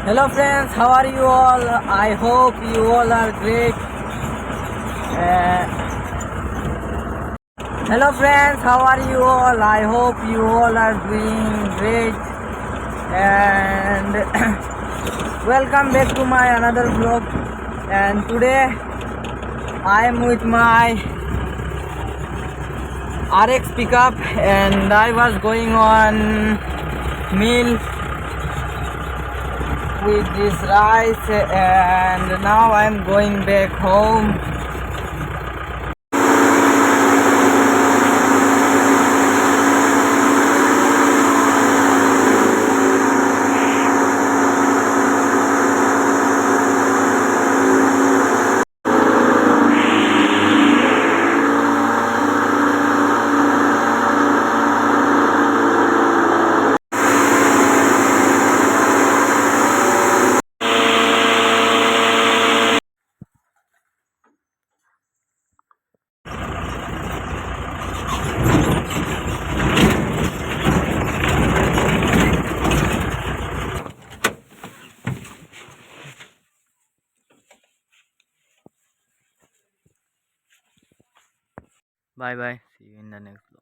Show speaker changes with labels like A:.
A: Hello friends, how are you all? I hope you all are great. Hello friends, how are you all? I hope you all are doing great. And welcome back to my another vlog. And today I am with my RX pickup and I was going on meal with this rice and now I'm going back home. Bye bye. See you in the next.